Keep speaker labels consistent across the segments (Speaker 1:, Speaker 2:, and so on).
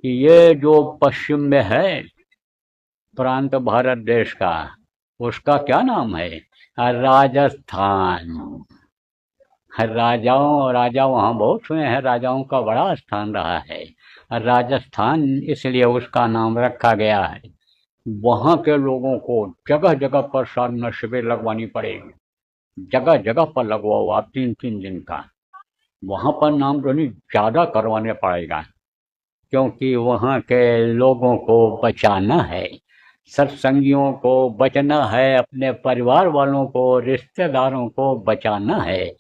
Speaker 1: कि ये जो पश्चिम में है प्रांत भारत देश का, उसका क्या नाम है? राजस्थान। राजाओं राजा वहाँ बहुत हुए हैं, राजाओं का बड़ा स्थान रहा है। राजस्थान इसलिए उसका नाम रखा गया है। वहाँ के लोगों को जगह जगह पर साधना शिविर लगवानी पड़ेगी। जगह जगह पर लगवाओ आप, 3-3 दिन का। वहाँ पर नामधनी ज़्यादा करवाने पड़ेगा, क्योंकि वहाँ के लोगों को बचाना है, सत्संगियों को बचना है, अपने परिवार वालों को, रिश्तेदारों को बचाना है।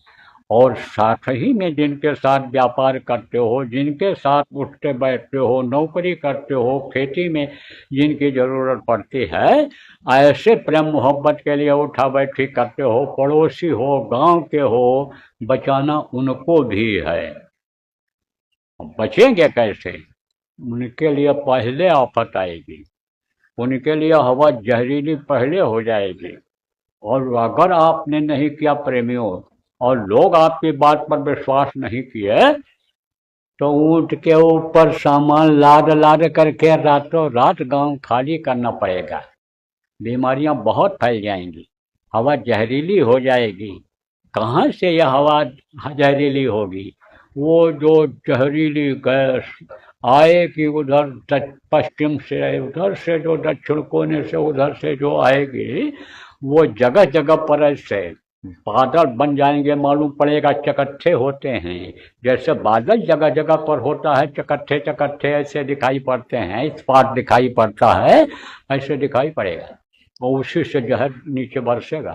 Speaker 1: और साथ ही में जिनके साथ व्यापार करते हो, जिनके साथ उठते बैठते हो, नौकरी करते हो, खेती में जिनकी ज़रूरत पड़ती है, ऐसे प्रेम मोहब्बत के लिए उठा बैठी करते हो, पड़ोसी हो, गांव के हो, बचाना उनको भी है। बचेंगे कैसे? उनके लिए पहले आफत आएगी, उनके लिए हवा जहरीली पहले हो जाएगी। और अगर आपने नहीं किया प्रेमियों, और लोग आपकी बात पर विश्वास नहीं किए, तो ऊंट के ऊपर सामान लाद लाद करके रातों रात गांव खाली करना पड़ेगा। बीमारियां बहुत फैल जाएंगी, हवा जहरीली हो जाएगी। कहाँ से यह हवा जहरीली होगी? वो जो जहरीली गैस आएगी उधर पश्चिम से, उधर से जो दक्षिण कोने से, उधर से जो आएगी, वो जगह जगह पर ऐसे बादल बन जाएंगे, मालूम पड़ेगा चकत्थे होते हैं। जैसे बादल जगह जगह पर होता है, चकत्थे चकत्थे ऐसे दिखाई पड़ते हैं, स्पॉट दिखाई पड़ता है, ऐसे दिखाई पड़ेगा। और उसी से जहर नीचे बरसेगा।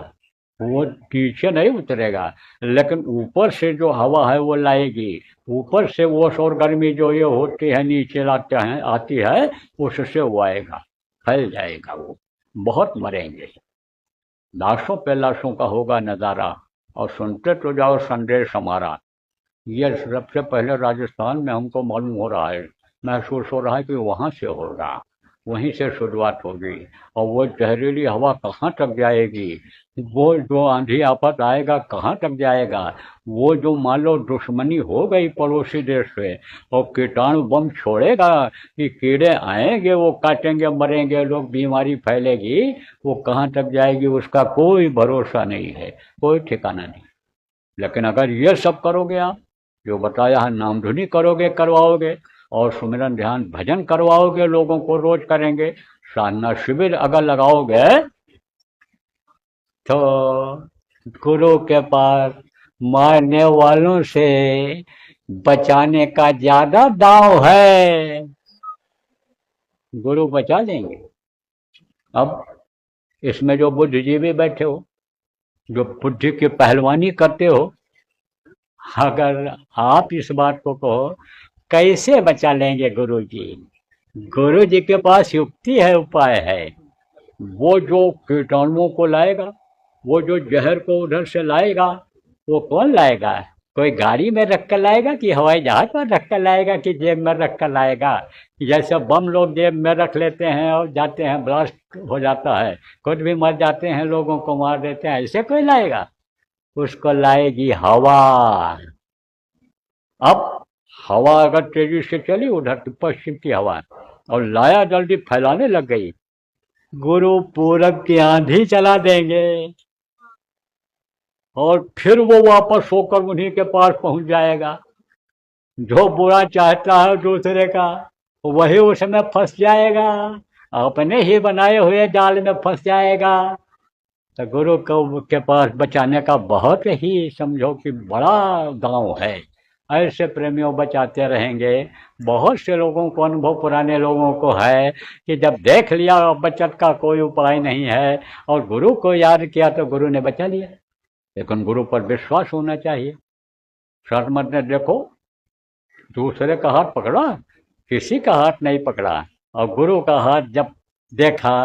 Speaker 1: वो नीचे नहीं उतरेगा, लेकिन ऊपर से जो हवा है वो लाएगी। ऊपर से ओस और गर्मी जो ये होती है नीचे लाते हैं, आती है, उससे वो आएगा, फैल जाएगा। वो बहुत मरेंगे, लाशों पे लाशों का होगा नज़ारा। और सुनते तो जाओ संदेश हमारा। ये सबसे पहले राजस्थान में हमको मालूम हो रहा है, महसूस हो रहा है कि वहाँ से होगा, वहीं से शुरुआत होगी। और वो जहरीली हवा कहाँ तक जाएगी? वो जो आंधी आफत आएगा कहाँ तक जाएगा? वो जो मान लो दुश्मनी हो गई पड़ोसी देश से, और कीटाणु बम छोड़ेगा कि कीड़े आएंगे, वो काटेंगे, मरेंगे लोग, बीमारी फैलेगी, वो कहाँ तक जाएगी उसका कोई भरोसा नहीं है, कोई ठिकाना नहीं। लेकिन अगर ये सब करोगे आप, जो बताया है, नामधुनी करोगे, करवाओगे, और सुमिरन ध्यान भजन करवाओगे, लोगों को रोज करेंगे, साधना शिविर अगर लगाओगे, तो गुरु के पास मारने वालों से बचाने का ज्यादा दांव है। गुरु बचा लेंगे। अब इसमें जो बुद्धिजीवी बैठे हो, जो बुद्धि की पहलवानी करते हो, अगर आप इस बात को कहो, कैसे बचा लेंगे गुरु जी? गुरु जी के पास युक्ति है, उपाय है। वो जो कीटाणुओं को लाएगा, वो जो जहर को उधर से लाएगा, वो कौन लाएगा? कोई गाड़ी में रख कर लाएगा, कि हवाई जहाज पर रख कर लाएगा, कि जेब में रख कर लाएगा? जैसे बम लोग जेब में रख लेते हैं और जाते हैं, ब्लास्ट हो जाता है, खुद भी मर जाते हैं, लोगों को मार देते हैं, ऐसे कोई लाएगा? उसको लाएगी हवा। अब हवा अगर तेजी से चली उधर की पश्चिम की हवा, और लाया जल्दी फैलाने लग गई, गुरु पूरब की आंधी चला देंगे, और फिर वो वापस होकर उन्हीं के पास पहुंच जाएगा। जो बुरा चाहता है दूसरे का, वही उसमें फंस जाएगा, अपने ही बनाए हुए जाल में फंस जाएगा। तो गुरु को के पास बचाने का बहुत ही, समझो कि बड़ा गांव है। ऐसे प्रेमियों बचाते रहेंगे। बहुत से लोगों को अनुभव, पुराने लोगों को है, कि जब देख लिया बचत का कोई उपाय नहीं है, और गुरु को याद किया, तो गुरु ने बचा लिया। लेकिन गुरु पर विश्वास होना चाहिए। शर्मत ने देखो, दूसरे का हाथ पकड़ा, किसी का हाथ नहीं पकड़ा, और गुरु का हाथ जब देखा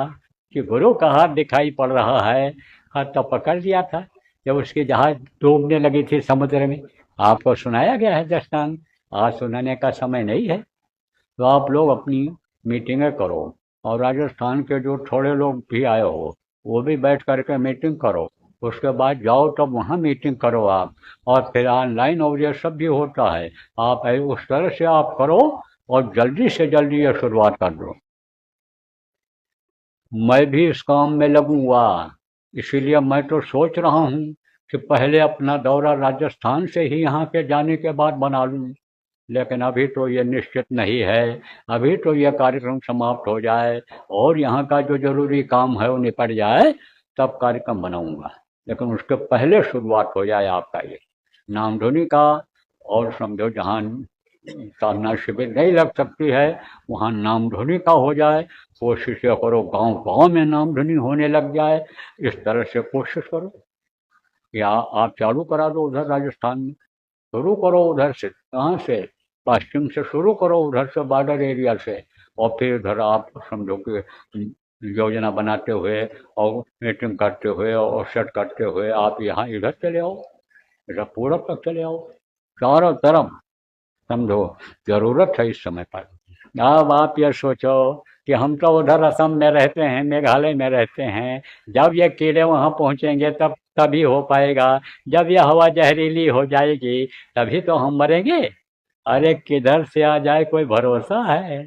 Speaker 1: कि गुरु का हाथ दिखाई पड़ रहा है, हाथ तो पकड़ लिया था। जब उसकी जहाज डूबने लगी थी समुद्र में, आपको सुनाया गया है दृष्टांत। आज सुनाने का समय नहीं है, तो आप लोग अपनी मीटिंगें करो, और राजस्थान के जो थोड़े लोग भी आए हो, वो भी बैठ करके मीटिंग करो। उसके बाद जाओ तब वहाँ मीटिंग करो आप। और फिर ऑनलाइन और ये सब भी होता है, आप उस तरह से आप करो और जल्दी से जल्दी ये शुरुआत कर दो। मैं भी इस काम में लगूंगा, इसीलिए मैं तो सोच रहा हूँ कि पहले अपना दौरा राजस्थान से ही यहाँ के जाने के बाद बना लूँ, लेकिन अभी तो ये निश्चित नहीं है। अभी तो यह कार्यक्रम समाप्त हो जाए और यहाँ का जो जरूरी काम है वो निपट जाए, तब कार्यक्रम बनाऊंगा। लेकिन उसके पहले शुरुआत हो जाए आपका ये नामधुनी का। और समझो जहाँ साधना शिविर नहीं लग सकती है, वहाँ नामधुनी का हो जाए। कोशिश ये करो गांव गांव में नामधुनी होने लग जाए, इस तरह से कोशिश करो। या आप चालू करा दो उधर राजस्थान में, शुरू करो उधर से। कहाँ से? पश्चिम से शुरू करो, उधर से बॉर्डर एरिया से, और फिर इधर आप समझो कि योजना बनाते हुए और मीटिंग करते हुए और सेट करते हुए आप यहाँ इधर चले आओ, इधर पूरब तक चले आओ, चारों तरफ समझो जरूरत है इस समय पर। अब आप ये सोचो कि हम तो उधर असम में रहते हैं, मेघालय में रहते हैं, जब ये कीड़े वहाँ पहुँचेंगे तब तभी हो पाएगा। जब यह हवा जहरीली हो जाएगी तभी तो हम मरेंगे। अरे किधर से आ जाए कोई भरोसा है?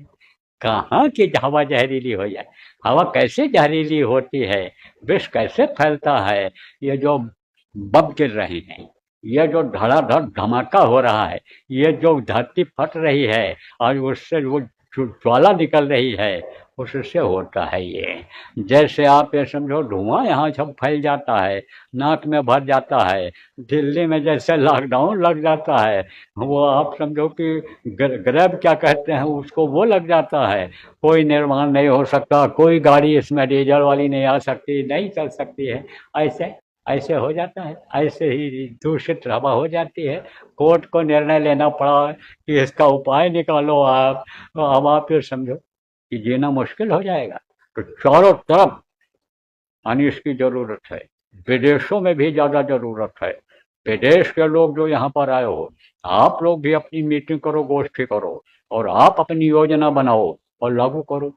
Speaker 1: कहाँ की हवा जहरीली हो जाए? हवा कैसे जहरीली होती है? विष कैसे फैलता है? ये जो बम गिर रहे हैं, ये जो धड़ाधड़ धमाका हो रहा है, ये जो धरती फट रही है और उससे वो ज्वाला निकल रही है, उससे होता है ये। जैसे आप ये समझो धुआं यहाँ सब फैल जाता है, नाक में भर जाता है, दिल्ली में जैसे लॉकडाउन लग जाता है, वो आप समझो कि ग्रैब क्या कहते हैं उसको, वो लग जाता है। कोई निर्माण नहीं हो सकता, कोई गाड़ी इसमें डीजल वाली नहीं आ सकती, नहीं चल सकती है। ऐसे ऐसे हो जाता है, ऐसे ही दूषित हवा हो जाती है। कोर्ट को निर्णय लेना पड़ा कि इसका उपाय निकालो आप। तो अब आप ये समझो कि जीना मुश्किल हो जाएगा। तो चारों तरफ पानी इसकी जरूरत है, विदेशों में भी ज़्यादा जरूरत है। विदेश के लोग जो यहाँ पर आए हो, आप लोग भी अपनी मीटिंग करो, गोष्ठी करो, और आप अपनी योजना बनाओ और लागू करो।